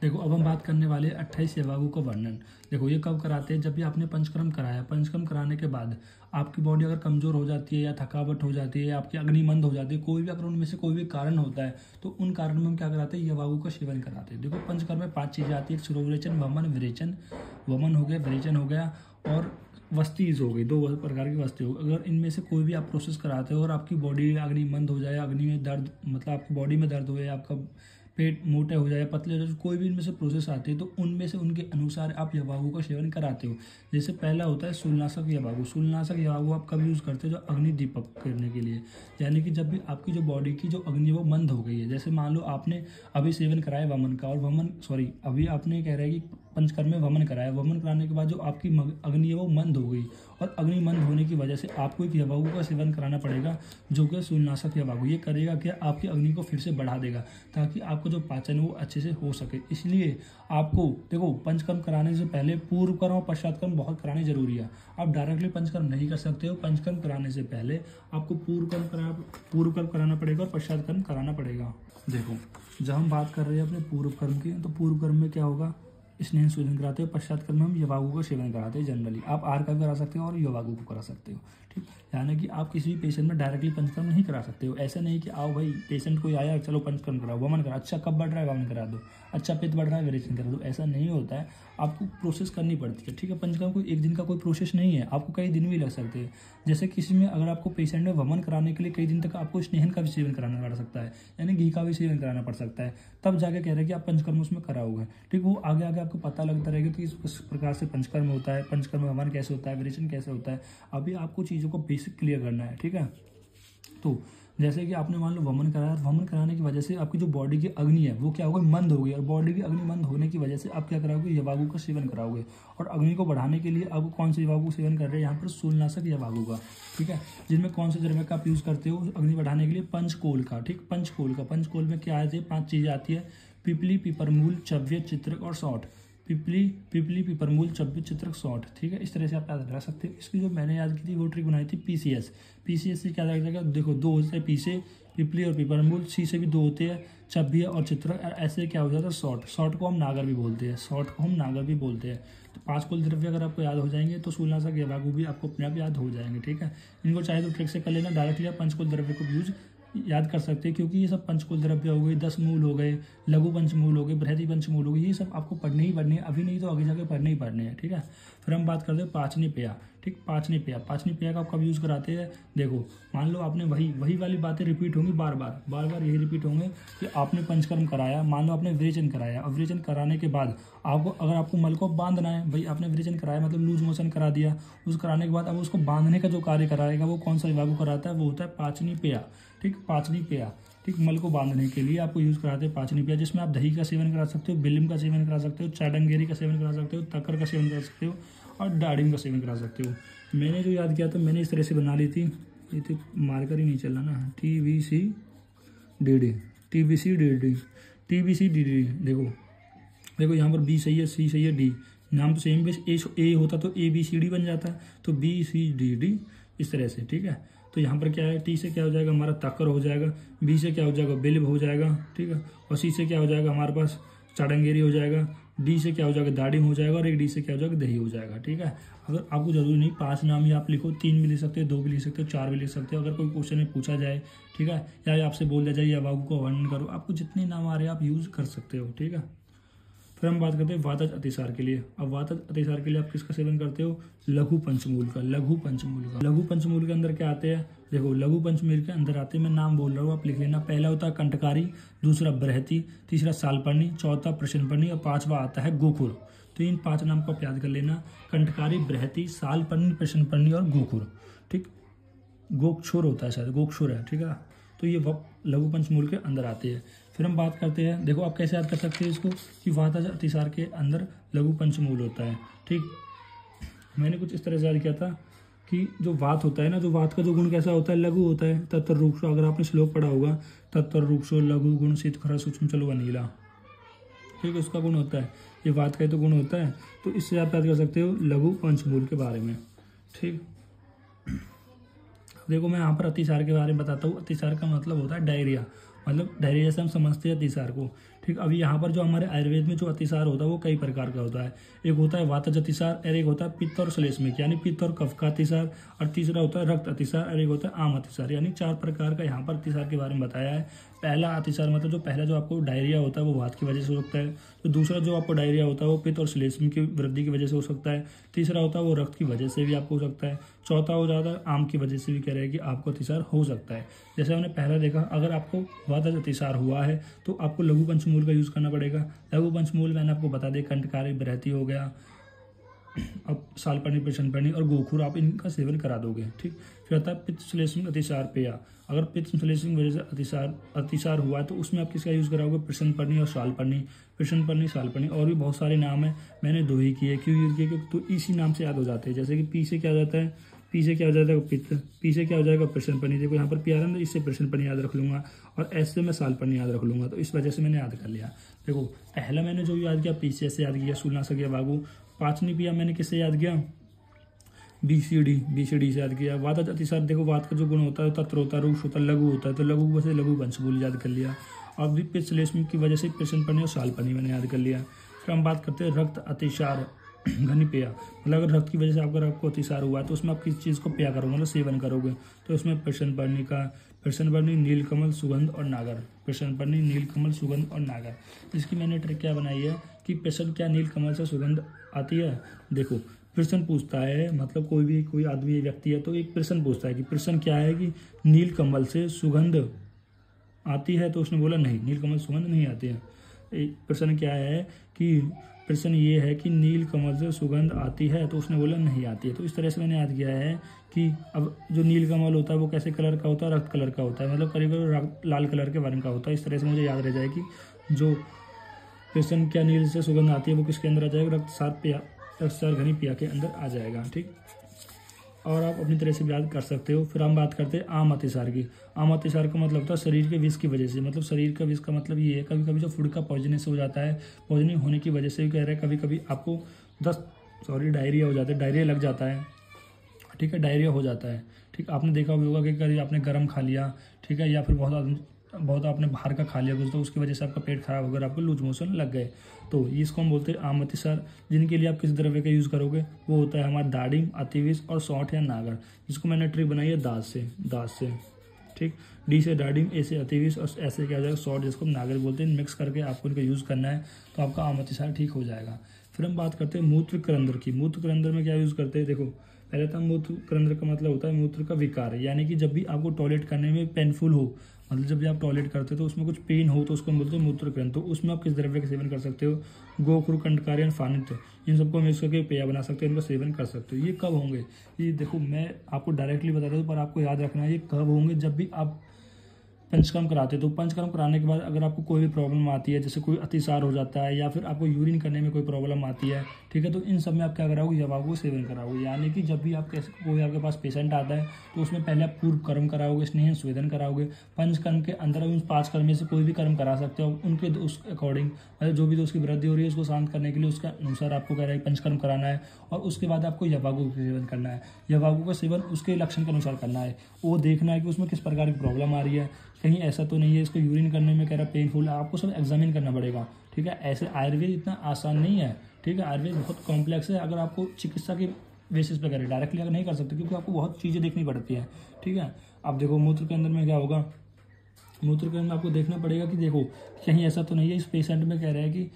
देखो अब हम बात करने वाले 28 यवागु का वर्णन। देखो ये कब कराते हैं, जब भी आपने पंचकर्म कराया, पंचकर्म कराने के बाद आपकी बॉडी अगर कमजोर हो जाती है या थकावट हो जाती है या आपकी अग्नि मंद हो जाती है, कोई भी अगर उनमें से कोई भी कारण होता है तो उन कारण में हम क्या कराते हैं, यवागु का सेवन कराते हैं। देखो पंचकर्म में 5 चीजें आती है, शिरोविरेचन, वमन, विरेचन, वमन हो गया, विरेचन हो गया और वस्तीज हो गई, 2 प्रकार की वस्ती हो गई। अगर इनमें से कोई भी आप प्रोसेस कराते हो और आपकी बॉडी अग्नि मंद हो जाए, अग्नि में दर्द मतलब आपकी बॉडी में दर्द हो या आपका पेट मोटे हो जाए, पतले हो जाए, कोई भी इनमें से प्रोसेस आती है तो उनमें से उनके अनुसार आप यवागु का सेवन कराते हो। जैसे पहला होता है शूलनाशक यवागु। शूलनाशक यवागु आप कब यूज़ करते हो, जो अग्नि दीपक करने के लिए, यानी कि जब भी आपकी जो बॉडी की जो अग्नि है वो मंद हो गई है। जैसे मान लो आपने अभी सेवन कराया वमन का, और अभी आपने कह रहा है कि पंचकर्म में वमन कराया, वमन कराने के बाद जो आपकी अग्नि है वो मंद हो गई, और अग्नि मंद होने की वजह से आपको एक यवागु का सेवन कराना पड़ेगा, जो कि शूलनाशक यवागु। ये करेगा कि आपकी अग्नि को फिर से बढ़ा देगा ताकि आपको जो पाचन है वो अच्छे से हो सके। इसलिए आपको देखो पंचकर्म कराने से पहले पूर्व कर्म और पश्चात कर्म बहुत कराने जरूरी है। आप डायरेक्टली पंचकर्म नहीं कर सकते हो, पंचकर्म कराने से पहले आपको पूर्व कर्म कराना पड़ेगा और पश्चात कर्म कराना पड़ेगा। देखो जब हम बात कर रहे हैं अपने पूर्व कर्म की, तो पूर्व कर्म में क्या होगा, स्नेह शोधन कराते हो, पश्चात कर्म में हम यवागु का सेवन कराते हैं। जनरली आप आर का भी करा सकते हो और यवागु को करा सकते हो, ठीक। यानी कि आप किसी भी पेशेंट में डायरेक्टली पंचकर्म नहीं करा सकते हो। ऐसा नहीं कि आओ भाई पेशेंट कोई आया चलो पंचकर्म कराओ, वमन करा, अच्छा कब बढ़ रहा है वमन करा दो, अच्छा पित्त बढ़ रहा है विरेचन करा दो। ऐसा नहीं होता है, आपको प्रोसेस करनी पड़ती है, ठीक है। पंचकर्म कोई एक दिन का कोई प्रोसेस नहीं है, आपको कई दिन भी लग सकते हैं। जैसे किसी में अगर आपको पेशेंट में वमन कराने के लिए कई दिन तक आपको स्नेहन का भी सेवन कराना पड़ सकता है, यानी घी का भी सेवन कराना पड़ सकता है, तब जाके कह रहे हैं कि आप पंचकर्म उसमें कराओगे, ठीक। वो आगे आगे आपको पता लगता रहेगा कि इस प्रकार से पंचकर्म होता है, पंचकर्म में वमन कैसे होता है, विरेचन कैसे होता है। अभी आपको चीज़ों को बेसिक क्लियर करना है, ठीक है। तो जैसे कि आपने मान लो वमन कराया, वमन कराने की वजह से आपकी जो बॉडी की अग्नि है वो क्या होगा, मंद हो गई, और बॉडी की अग्नि मंद होने की वजह से आप क्या कराओगे, यवागु का सेवन कराओगे। और अग्नि को बढ़ाने के लिए आप कौन से यवागु सेवन कर रहे हैं यहाँ पर, शूलनाशक यवागु का, ठीक है। जिनमें कौन से द्रव्य का आप यूज करते हो अग्नि बढ़ाने के लिए, पंचकोल का, ठीक। पंचकोल में क्या आती है, 5 चीजें आती है, पिपली, पिपरमूल, चव्य, चित्रक और सौठ। पिपली, पिपरमूल, चव्य, चित्रक, सौठ, ठीक है। इस तरह से आप याद रख सकते हो। इसकी जो मैंने याद की थी वो ट्रिक बनाई थी पीसीएस से क्या याद रखेगा, देखो 2 होते हैं पीसे, पिपली और पिपरमूल, सी से भी 2 होते हैं, चव्य और चित्रक, ऐसे क्या हो जाता है सौठ को हम नागर भी बोलते हैं। तो 5 कुल द्रव्य अगर आपको याद हो जाएंगे तो शूलनाशक यवागु भी आपको अपने आप याद हो जाएंगे, ठीक है। इनको चाहे तो ट्रिक से कर लेना, डायरेक्टली आप पंचकुल द्रव्य को यूज याद कर सकते हैं, क्योंकि ये सब पंचकुल द्रव्य हो गए, 10 मूल हो गए, लघु पंचमूल हो गए, बृहति पंचमूल हो गए, ये सब आपको पढ़ने ही पढ़ने हैं, अभी नहीं तो आगे जाके पढ़ने ही पढ़ने हैं, ठीक है। फिर हम बात करते हैं पाचनी पेय, ठीक। पाचनी पेय का आप कब यूज कराते हैं, देखो मान लो आपने वही वाली बातें रिपीट होंगी बार बार यही रिपीट होंगे कि आपने पंचकर्म कराया, मान लो आपने विरेचन कराया, और विरेचन कराने के बाद अगर आपको मल को बांधना है, भाई आपने विरेचन कराया मतलब लूज मोशन करा दिया, उस कराने के बाद अब उसको बांधने का जो कार्य कराएगा वो कौन सा यवागु कराता है, वो होता है पाचनी पेय, ठीक। पाचनी पेय, ठीक। मल को बांधने के लिए आपको यूज कराते हैं पाचनी पेय, जिसमें आप दही का सेवन करा सकते हो, बिल्म का सेवन करा सकते हो, चाडंगेरी का सेवन करा सकते हो, तकर का सेवन करा सकते हो और दाड़िम का सेवन करा सकते हो। मैंने जो याद किया था मैंने इस तरह से बना ली थी, ये तो मार्कर ही नहीं चल रहा ना, TBCDD, देखो यहाँ पर B सही है, C सही है, D नाम तो सेम, बस A होता तो ABCD बन जाता है, तो BCDD इस तरह से, ठीक है। तो यहाँ पर क्या है, T से क्या हो जाएगा हमारा तकर हो जाएगा, B से क्या हो जाएगा बिल्ब हो जाएगा, ठीक है, और C से क्या हो जाएगा हमारे पास चाडंगेरी हो जाएगा, D से क्या हो जाएगा दाड़िम हो जाएगा, और एक D से क्या हो जाएगा दही हो जाएगा, ठीक है। अगर आपको जरूरी नहीं 5 नाम ही आप लिखो, 3 भी लिख सकते हो, 2 भी लिख सकते हो, 4 भी लिख सकते हो। अगर कोई क्वेश्चन में पूछा जाए, ठीक है, या आपसे बोल दिया जाए यवागु को वर्णन करो, आपको जितने नाम आ रहे हैं आप यूज कर सकते हो, ठीक है। फिर हम बात करते हैं वातज अतिसार के लिए। अब वातज अतिसार के लिए आप किसका सेवन करते हो, लघु पंचमूल का। लघु पंचमूल के अंदर क्या आते हैं, देखो लघु पंचमूल के अंदर आते हैं, मैं नाम बोल रहा हूँ आप लिख लेना। पहला होता है कंटकारी, दूसरा बृहति, तीसरा सालपर्णी, चौथा प्रश्नपर्णी और 5वां आता है गोखुर। तो इन 5 नाम को आप याद कर लेना, कंटकारी, बृहति, सालपर्णी, प्रश्नपर्णी और गोखुर, ठीक। गोक्षुर होता है शायद, गोक्षुर है, ठीक है। तो ये लघु पंचमूल के अंदर आते हैं। फिर हम बात करते हैं, देखो आप कैसे याद कर सकते हैं इसको, कि वातज अतिसार के अंदर लघु पंचमूल होता है, ठीक। मैंने कुछ इस तरह से याद किया था कि जो वात होता है ना, जो वात का जो गुण कैसा होता है, लघु होता है। तत्तर रूक्षो, अगर आपने श्लोक पढ़ा होगा, तत्तर रूक्षो लघु गुण शीत खरा सूक्ष्म चलो अनीला, ठीक है, उसका गुण होता है, ये वात का ही तो गुण होता है। तो इससे आप याद कर सकते हो लघु पंचमूल के बारे में, ठीक। देखो मैं यहाँ पर अतिसार के बारे में बताता हूँ। अतिसार का मतलब होता है डायरिया, मतलब डायरिया से हम समझते हैं अतिसार को, ठीक, अभी यहाँ पर जो हमारे आयुर्वेद में जो अतिसार होता है वो कई प्रकार का होता है। एक होता है वातज अतिसार और एक होता है पित्त और श्लेष्मिक यानी पित्त और कफ का अतिसार, और तीसरा होता है रक्त अतिसार और एक होता है आम अतिसार। यानी 4 प्रकार का यहाँ पर अतिसार के बारे में बताया है। पहला अतिसार मतलब जो पहला जो आपको डायरिया होता है वो वात की वजह से हो सकता है। तो दूसरा जो आपको डायरिया होता है वो पित्त और श्लेष्मिक की वृद्धि की वजह से हो सकता है। तीसरा होता है वो रक्त की वजह से भी आपको हो सकता है। चौथा हो जाता है आम की वजह से भी कह रहे हैं कि आपको अतिसार हो सकता है। जैसे हमने पहला देखा, अगर आपको वातज अतिसार हुआ है तो आपको लघु पंचमूल का यूज़ करना पड़ेगा। लघु पंचमूल मैंने आपको बता दिया, कंटकारी, बृहति हो गया, अब सालपनी, प्रशनपनी और गोखूर आप इनका सेवन करा दोगे। ठीक, फिर आता है पित्त श्लेष्मिक अतिसार पेय। अगर पित्त श्लेष्मिक वजह से अतिसार हुआ है तो उसमें आप किसका यूज़ कराओगे? प्रशनपनी और सालपनी। प्रशनपनी, सालपनी और भी बहुत सारे नाम है, मैंने 2 ही किए। क्यों यूज़ किए? तो इसी नाम से याद हो जाते हैं। जैसे कि पी से क्या हो जाता है? पी से क्या हो जाएगा? पित्त। पी से क्या हो जाएगा? प्रशनपनी। देखो यहाँ पर पी आ रहा है ना, इससे प्रशनपनी याद रख लूंगा और एस से मैं सालपनी याद रख लूंगा। तो इस वजह से मैंने याद कर लिया। देखो पहला मैंने जो याद किया पी से याद किया, सुलनाशक या वागु। पाँचवीं पिया मैंने किससे याद किया? बीसीडी से याद किया। वातज अतिसार, देखो वात का जो गुण होता है तत्र होता है, रूक्ष होता है, लघु होता है, तो लघु से लघु पंचमूल याद कर लिया। और भी पित्त श्लेष्मिक की वजह से प्रशनपनी और सालपनी मैंने याद कर लिया। फिर हम बात करते हैं रक्त अतिसार घनी पेय। मतलब अगर रक्त की वजह से अगर आपको अतिसार हुआ है तो उसमें आप किस चीज़ को पेय करोगे, मतलब सेवन करोगे? तो उसमें प्रशनपर्णी, नीलकमल, सुगंध और नागर। प्रशनपर्णी, नीलकमल, सुगंध और नागर। इसकी मैंने ट्रिक क्या बनाई है कि प्रशन क्या नीलकमल से सुगंध आती है? देखो प्रश्न पूछता है, मतलब कोई आदमी व्यक्ति है तो एक प्रश्न पूछता है कि प्रश्न क्या है कि नीलकमल से सुगंध आती है, तो उसने बोला नहीं, नीलकमल सुगंध नहीं आती है। एक प्रश्न क्या है कि प्रश्न ये है कि नीलकमल से सुगंध आती है, तो उसने बोला नहीं आती है। तो इस तरह से मैंने याद किया है कि अब जो नीलकमल होता है वो कैसे कलर का होता है? रक्त कलर का होता है, मतलब करीब करीब लाल कलर के वर्ण का होता है। इस तरह से मुझे याद रह जाए कि जो प्रश्न क्या नील से सुगंध आती है वो किसके अंदर आ जाएगा? रक्तसार घनी पिया के अंदर आ जाएगा। ठीक, और आप अपनी तरह से याद कर सकते हो। फिर हम बात करते हैं आम अतिसार की। आम अतिसार का मतलब होता है शरीर के विष की वजह से, मतलब शरीर का विष का मतलब ये है कभी कभी जो फूड का पॉइजनस हो जाता है, पॉइजनिंग होने की वजह से भी कह रहे हैं कभी कभी आपको डायरिया हो जाता है, डायरिया लग जाता है। ठीक है, डायरिया हो जाता है। ठीक, आपने देखा भी होगा कि कभी आपने गर्म खा लिया, ठीक है, या फिर बहुत आपने बाहर का खा लिया कुछ, तो उसकी वजह से आपका पेट खराब होकर आपको लूज मोशन लग गए, तो इसको हम बोलते हैं आम अतिसार। जिनके लिए आप किस द्रव्य का यूज़ करोगे वो होता है हमारा दाडिम, अतिविष और सौंठ या नागर, जिसको मैंने ट्रिक बनाई है दास से। ठीक, डी से डाडिम, ए से अतिविष और ऐसे क्या हो जाएगा सौंठ, जिसको हम नागर बोलते हैं। मिक्स करके आपको इनका यूज़ करना है तो आपका आम अतिसार ठीक हो जाएगा। फिर हम बात करते हैं मूत्र करंदर की। मूत्र करंदर में क्या यूज़ करते हैं? देखो पहले तो मूत्र करंदर का मतलब होता है मूत्र का विकार, यानी कि जब भी आपको टॉयलेट करने में पेनफुल हो, मतलब जब भी आप टॉयलेट करते हो तो उसमें कुछ पेन हो तो उसको हम बोलते हैं मूत्रकरण। तो उसमें आप किस द्रव्य का सेवन कर सकते हो? गोखुर, कंटकारी, फानित, इन सबको मिक्स करके पेय बना सकते हो, इनका सेवन कर सकते हो। ये कब होंगे? ये देखो मैं आपको डायरेक्टली बता दूँ, पर आपको याद रखना है ये कब होंगे, जब भी आप पंचकर्म कराते हो। तो पंचकर्म कराने के बाद अगर आपको कोई भी प्रॉब्लम आती है, जैसे कोई अतिसार हो जाता है या फिर आपको यूरिन करने में कोई प्रॉब्लम आती है, ठीक है, तो इन सब में आप क्या कराओगे? यवागु को सेवन कराओगे। यानी कि जब भी आप कोई आपके पास पेशेंट आता है तो उसमें पहले आप पूर्व कर्म कराओगे, स्नेह स्वेदन कराओगे। पंचकर्म के अंदर उन 5 कर्म में से कोई भी कर्म करा सकते हो, उनके उस अकॉर्डिंग, मतलब जो भी दोष की वृद्धि हो रही है उसको शांत करने के लिए उसके अनुसार आपको कह रहा है पंचकर्म कराना है। और उसके बाद आपको यवागु का सेवन करना है। यवागु का सेवन उसके लक्षण के अनुसार करना है, वो देखना है कि उसमें किस प्रकार की प्रॉब्लम आ रही है, कहीं ऐसा तो नहीं है इसको यूरिन करने में कह रहा पेनफुल है, आपको सब एग्जामिन करना पड़ेगा। ठीक है, ऐसे आयुर्वेद इतना आसान नहीं है। ठीक है, आयुर्वेद बहुत कॉम्प्लेक्स है। अगर आपको चिकित्सा के बेसिस पे करें, डायरेक्टली अगर नहीं कर सकते, क्योंकि आपको बहुत चीज़ें देखनी पड़ती है। ठीक है, अब देखो मूत्र के अंदर में क्या होगा, मूत्र के अंदर आपको देखना पड़ेगा कि देखो कहीं ऐसा तो नहीं है इस पेशेंट में कह रहे हैं कि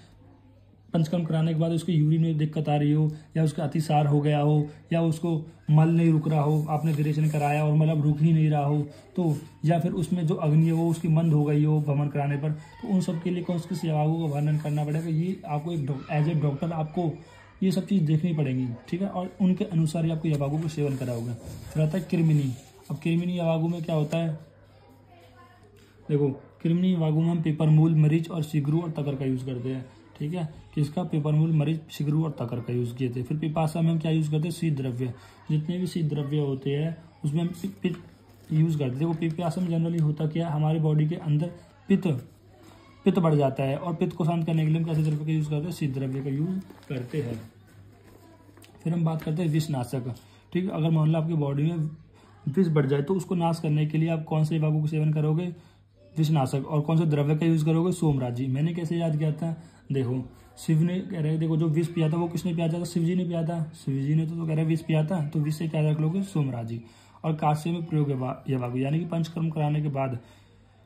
पंचकर्म कराने के बाद उसके यूरिन में दिक्कत आ रही हो, या उसका अतिसार हो गया हो, या उसको मल नहीं रुक रहा हो, आपने विरेचन कराया और मल अब रुक ही नहीं रहा हो, तो या फिर उसमें जो अग्नि है वो उसकी मंद हो गई हो भ्रमण कराने पर, तो उन सब के लिए कौन सी सेवाओं का वर्णन करना पड़ेगा। ये आपको एक एज ए डॉक्टर आपको ये सब चीज़ देखनी पड़ेगी। ठीक है, और उनके अनुसार ही आपको यवागु को सेवन कराओगे। फिर आता है कृमिनी। अब कृमिनी यवागु में क्या होता है? देखो कृमिनी यवागु में हम पेपरमूल, मरीच और सिगरू और तकर का यूज़ करते हैं। ठीक है, किसका? पेपरमूल, मरीच, सिगरू और तकर का यूज़ किए थे। फिर पिपासा में हम क्या यूज़ करते हैं? शीत द्रव्य। जितने भी शीत द्रव्य होते हैं उसमें हम यूज़ करते हैं। देखो पिपासा में जनरली होता क्या, हमारे बॉडी के अंदर पित्त बढ़ जाता है, और पित्त को शांत करने के लिए हम कैसे द्रव्य का यूज़ करते हैं? शीत द्रव्य का यूज़ करते हैं। फिर हम बात करते हैं विषनाशक। ठीक है, अगर मान लो आपकी बॉडी में विष बढ़ जाए तो उसको नाश करने के लिए आप कौन से यवागु का सेवन करोगे? विषनाशक। और कौन से द्रव्य का यूज करोगे? सोमराजी। मैंने कैसे याद किया था? देखो शिव ने कह रहे देखो जो विष पिया था वो किसने पिया था? शिव जी ने पिया था। शिव जी ने तो कह रहे विष पिया था, तो विष से क्या रख लोगे? सोमराजी। और काश्य में प्रयोग यवागु, यानी कि पंचकर्म कराने के बाद,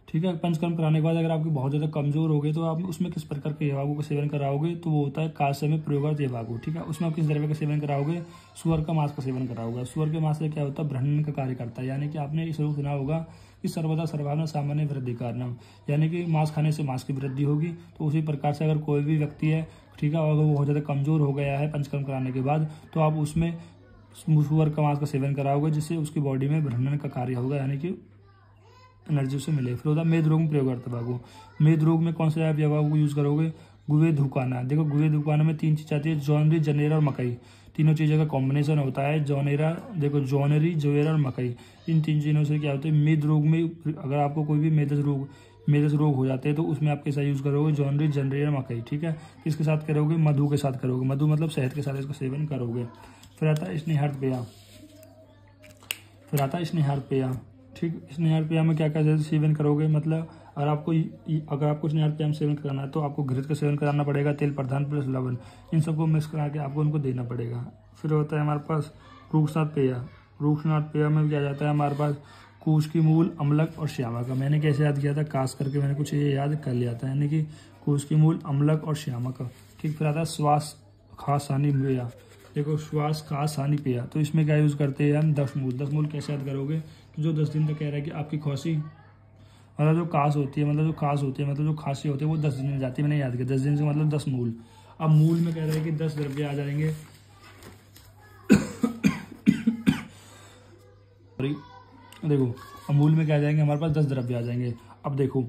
ठीक है, पंचकर्म कराने के बाद अगर आपकी बहुत ज़्यादा कमजोर हो गए तो आप उसमें किस प्रकार के यवागु का सेवन कराओगे? तो वो होता है काश्य में प्रयोगार्थ यवागु। ठीक है, उसमें आप किस द्रव्य का सेवन कराओगे? सुअर का मांस का सेवन कराओगे। सुअर के मांस से क्या होता है? ब्रह्मण का कार्य करता है। यानी कि आपने इस रूप सुना होगा कि सर्वदा सर्वान सामान्य वृद्धि कारणम, यानी कि मांस खाने से मांस की वृद्धि होगी। तो उसी प्रकार से अगर कोई भी व्यक्ति है, ठीक है, अगर वो बहुत ज़्यादा कमजोर हो गया है पंचकर्म कराने के बाद, तो आप उसमें सुअर का मांस का सेवन कराओगे, जिससे उसकी बॉडी में ब्रह्मण का कार्य होगा, यानी कि एनर्जी से मिले। फिर होता है मेद रोग में प्रयोग करते बागु। मेद रोग में कौन सा आप यवागु को यूज करोगे? गुवे धुकाना। देखो गुवे धुकाना में 3 चीज आती है, जौनरी, जनेरा और मकई। तीनों चीज़ों का कॉम्बिनेशन होता है। जौनेरा, देखो जौनरी, जवेरा और मकई, इन 3 चीज़ों से क्या होता है? मेद रोग में अगर आपको कोई भी मेदस रोग हो जाते हैं तो उसमें आप कैसा यूज करोगे? जौनरी, जनेरा, मकई। ठीक है, किसके साथ करोगे? मधु के साथ करोगे। मधु मतलब शहद के साथ इसका सेवन करोगे। फिर आता है स्नेहार्थ पेया। ठीक, स्नेहार्थ पेया में क्या क्या सेवन करोगे? मतलब अगर आपको स्नेहार्थ पेय में सेवन कराना है तो आपको घृत का सेवन कराना पड़ेगा, तेल प्रधान प्लस लवण, इन सबको मिक्स करा के आपको उनको देना पड़ेगा। फिर होता है हमारे पास रूक्षनाथ पेया। रूक्षनाथ पेया में क्या जाता है हमारे पास? कूश की मूल, अम्लक और श्यामा का। मैंने कैसे याद किया था? कास करके मैंने कुछ ये याद कर लिया था, यानी कि कूश की मूल, अम्लक और श्यामा का। ठीक, फिर आता है श्वास खास हानि पेया। देखो श्वास खास हानि पेया, तो इसमें क्या यूज करते हैं हम? 10 मूल। 10 मूल कैसे याद करोगे? जो 10 दिन तक कह रहा है कि आपकी खांसी, मतलब जो खास होती है, मतलब जो खांसी होती है वो 10 दिन में जाती है। मैंने याद किया 10 दिन से मतलब 10 मूल। अब मूल में कह रहा है कि 10 द्रव्य आ जाएंगे। देखो अब मूल में क्या आ जाएंगे हमारे पास? 10 द्रव्य आ जाएंगे। अब देखो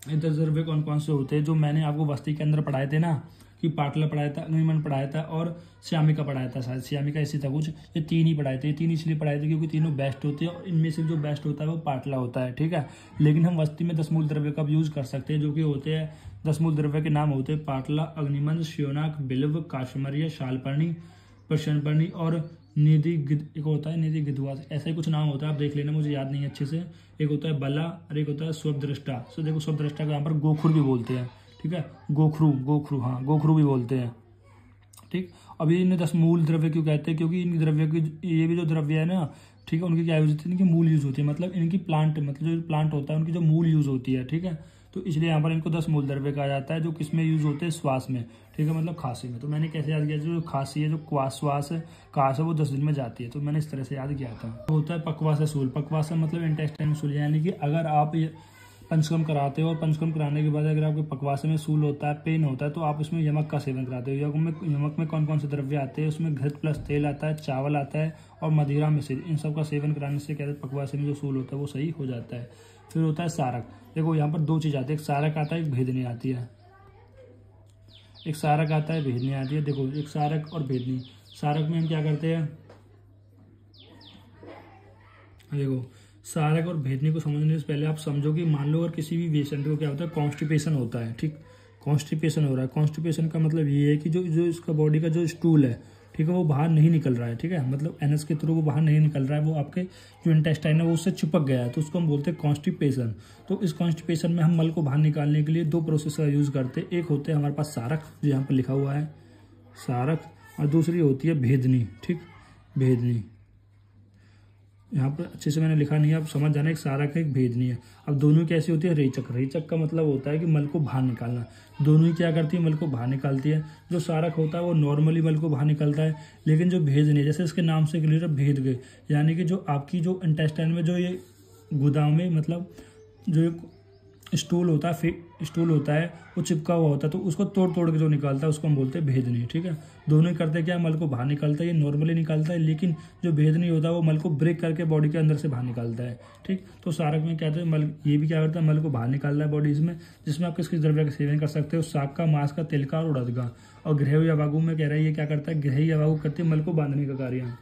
ये 10 द्रव्य कौन कौन से होते हैं? जो मैंने आपको वस्ती के अंदर पढ़ाए थे ना, कि पाटला पढ़ाया था, अग्निमंड पढ़ाया था और श्यामिका पढ़ाया था, शायद श्यामिका ऐसी था कुछ। ये 3 ही पढ़ाए थे। ये 3 इसलिए पढ़ाए थे क्योंकि तीनों बेस्ट होते हैं और इनमें से जो बेस्ट होता है वो पाटला होता है। ठीक है, लेकिन हम वस्ती में 10 मूल द्रव्य का यूज कर सकते हैं, जो कि होते हैं 10 मूल द्रव्य के नाम होते हैं पाटला, अग्निमंद, श्योनाक, बिल्व, काशमरिया, शालपर्णी, प्रशनपर्णी और निधि एक होता है निधि गिधुआ, ऐसा ही कुछ नाम होता है, आप देख लेना, मुझे याद नहीं है अच्छे से। एक होता है बला और एक होता है स्वदृष्टा। सो देखो स्वदृष्टा को यहाँ पर गोखुर भी बोलते हैं। ठीक है, गोखरू, हाँ गोखरू भी बोलते हैं। ठीक, अब ये इन्हें 10 मूल द्रव्य क्यों कहते हैं? क्योंकि इन द्रव्य की, ये भी जो द्रव्य है ना, ठीक है, उनकी क्या यूज होती है? इनकी मूल यूज होती है, मतलब इनकी प्लांट, मतलब जो प्लांट होता है उनकी जो मूल यूज होती है। ठीक है, तो इसलिए यहाँ पर इनको 10 मूल द्रव्य कहा जाता है, जो किसमें यूज होते हैं? श्वास में। ठीक है, मतलब खांसी में। तो मैंने कैसे याद किया? जो खांसी है, जो श्वास है, काश है, वो 10 दिन में जाती है, तो मैंने इस तरह से याद किया था। तो होता है पक्वास सूल। पक्वास मतलब इंटेस्टाइन सूल, यानी कि अगर आप ये पंचकर्म कराते हो और पंचकर्म कराने के बाद अगर आपके पकवासे में सूल होता है, पेन होता है, तो आप उसमें यमक का सेवन कराते हो। यमक में कौन कौन से द्रव्य आते हैं? उसमें घृत प्लस तेल आता है, चावल आता है और मदिरा मिश्रित। इन सब का सेवन कराने से क्या कहते हैं? पकवासे में जो सूल होता है वो सही हो जाता है। फिर होता है सारक। देखो यहाँ पर 2 चीज आती है, एक सारक आता है, एक भेदनी आती है। एक सारक आता है, भेदनी आती है। देखो एक सारक और भेदनी। सारक में हम क्या करते हैं? देखो सारक और भेदनी को समझने से पहले आप समझो कि मान लो अगर किसी भी पेशेंट को क्या होता है? कॉन्स्टिपेशन होता है। ठीक, कॉन्स्टिपेशन हो रहा है। कॉन्स्टिपेशन का मतलब ये है कि जो इसका बॉडी का जो स्टूल है, ठीक है, वो बाहर नहीं निकल रहा है। ठीक है, मतलब एनएस के थ्रू वो बाहर नहीं निकल रहा है, वो आपके जो इंटेस्टाइन है वो उससे चिपक गया है, तो उसको हम बोलते हैं कॉन्स्टिपेशन। तो इस कॉन्स्टिपेशन में हम मल को बाहर निकालने के लिए 2 प्रोसेस का यूज करते हैं। एक होते हैं हमारे पास सारक, जो यहाँ पर लिखा हुआ है सारक, और दूसरी होती है भेदनी। ठीक, भेदनी यहाँ पर अच्छे से मैंने लिखा नहीं है, आप समझ जाना, एक सारक है, एक भेदनी है। अब दोनों कैसी होती है? रेचक। रेचक का मतलब होता है कि मल को बाहर निकालना। दोनों ही क्या करती है? मल को बाहर निकालती है। जो सारक होता है वो नॉर्मली मल को बाहर निकालता है, लेकिन जो भेदनी, जैसे इसके नाम से क्लियर है, भेद गए, यानी कि जो आपकी जो इंटेस्टाइन में जो ये गोदाम में, मतलब जो स्टूल होता है वो चिपका हुआ होता है, तो उसको तोड़ तोड़ के जो निकालता है उसको हम बोलते हैं भेदनी। ठीक है, दोनों ही करते क्या? मल को बाहर निकालता है, ये नॉर्मली निकालता है, लेकिन जो भेदनी होता है वो मल को ब्रेक करके बॉडी के अंदर से बाहर निकालता है। ठीक, तो सारक में क्या होता है? मल, ये भी क्या करता है? मल को बाहर निकालता है बॉडी में, जिसमें आप किस किस द्रव्य का सेवन कर सकते हो? साग का, मांस का, तिल का और उड़द का। और गृह यवागु में कह रहा है ये क्या करता है? गृह यवागु करती है मल को बांधने का कार्य।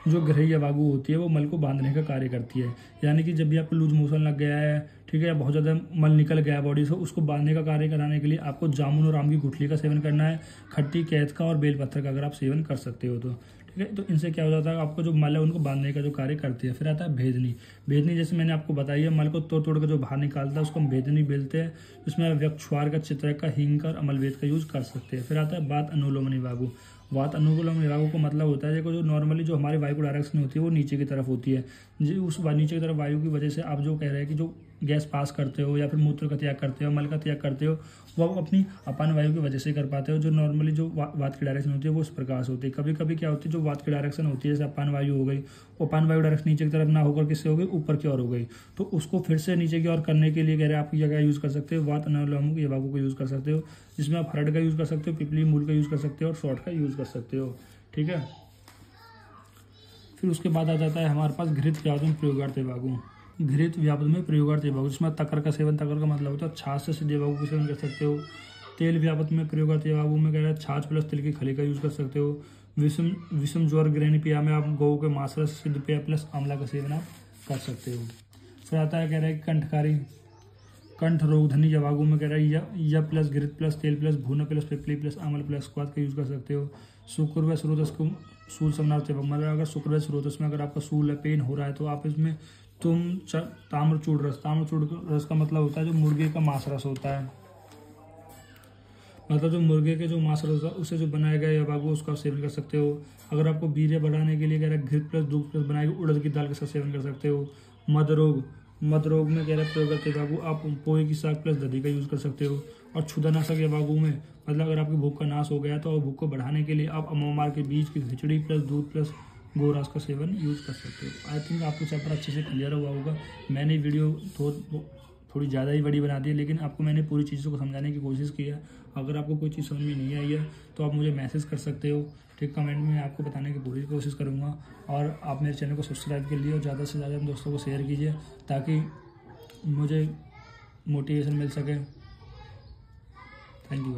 जो गृह यवागु होती है वो मल को बांधने का कार्य करती है, यानी कि जब भी आपको लूज मोशन लग गया है, ठीक है, या बहुत ज़्यादा मल निकल गया बॉडी से, उसको बांधने का कार्य कराने के लिए आपको जामुन और आम की गुठली का सेवन करना है, खट्टी कैद का और बेलपत्र का अगर आप सेवन कर सकते हो तो। ठीक है, तो इनसे क्या हो जाता है, आपको जो मल है उनको बांधने का जो कार्य करती है। फिर आता है भेदनी। भेदनी जैसे मैंने आपको बताई है, मल को तोड़ तोड़ कर जो बाहर निकालता है उसको हम भेदनी बेलते हैं, जिसमें व्यक्षवार का, चित्रक का, हींग का और अमलवेद का यूज कर सकते हैं। फिर आता है वात अनुलोम निवागु। वात अनुलोम निवागु को मतलब होता है, देखो जो नॉर्मली जो हमारी वायु डायरेक्शन होती है वो नीचे की तरफ होती है, उस नीचे की तरफ वायु की वजह से आप जो कह रहे हैं कि जो गैस पास करते हो या फिर मूत्र का त्याग करते हो, मल का त्याग करते हो, वो आप अपनी अपान वायु की वजह से कर पाते हो। जो नॉर्मली जो वात की डायरेक्शन होती है वो इस प्रकार से होती है। कभी कभी क्या होती है, जो वात की डायरेक्शन होती है जैसे अपान वायु हो गई, वो अपान वायु डायरेक्शन नीचे की तरफ ना होकर किससे हो गई, ऊपर की ओर हो गई, तो उसको फिर से नीचे की ओर करने के लिए कह रहे हैं आप क्या यूज़ कर सकते हो, वात अनुलोम निवागु को यूज़ कर सकते हो, जिसमें आप हरड़ का यूज़ कर सकते हो, पिपली मूल का यूज़ कर सकते हो और शॉर्ट का यूज़ कर सकते हो। ठीक है, फिर उसके बाद आ जाता है हमारे पास घृत व्यापद प्रयोगार्थ निवागु। घृत व्यापद में प्रयोगार्थ निवागु, जिसमें तकर का सेवन, तकर का मतलब होता है छाछ से निवागु का सेवन कर सकते हो। तेल व्यापद में प्रयोगार्थ निवागु में कह रहे हैं छाछ प्लस तिल की खली का यूज कर सकते हो। विषम ज्वर ग्रहणी पेय में आप गौ के मांस रस, सिद्ध पेय प्लस आंवला का सेवन आप कर सकते हो। फिर आता है कह रहे हैं कंठकारी, कंठ रोगधनी जवागु में कह रहा है या प्लस घृत प्लस तेल प्लस भूना प्लस पिपली प्लस आमल प्लस क्वाथ का यूज कर सकते हो। शुक्र व स्रोतस को सूल संनाथ, मतलब अगर शुक्र व स्रोतस में अगर आपका सूल है, पेन हो रहा है, तो आप इसमें ताम्रचूड़ रस, ताम्रचूड़ रस का मतलब होता है जो मुर्गे का मांस रस होता है, मतलब जो मुर्गे के जो मांस रस होता है उससे जो बनाया गया यवागु उसका सेवन कर सकते हो। अगर आपको वीर्य बढ़ाने के लिए कह रहा है घृत प्लस दूध प्लस बनाएगी उड़द की दाल के साथ सेवन कर सकते हो। मद रोग में कह रहे हैं प्रयोग करते यवागु आप पोहे की साग प्लस दही का यूज कर सकते हो। और क्षुधानाशक यवागु में मतलब अगर आपकी भूख का नाश हो गया तो भूख को बढ़ाने के लिए आप अमोमार के बीज की खिचड़ी प्लस दूध प्लस गोरस का सेवन यूज कर सकते हो। आई थिंक आपको चैप्टर अच्छे से क्लियर हुआ होगा। मैंने वीडियो थोड़ी ज़्यादा ही बड़ी बना दी है, लेकिन आपको मैंने पूरी चीज़ों को समझाने की कोशिश की है। अगर आपको कोई चीज़ समझ में नहीं आई है तो आप मुझे मैसेज कर सकते हो, ठीक, कमेंट में आपको बताने की पूरी कोशिश करूँगा। और आप मेरे चैनल को सब्सक्राइब कर लिए और ज़्यादा से ज़्यादा दोस्तों को शेयर कीजिए ताकि मुझे मोटिवेशन मिल सके। Thank you.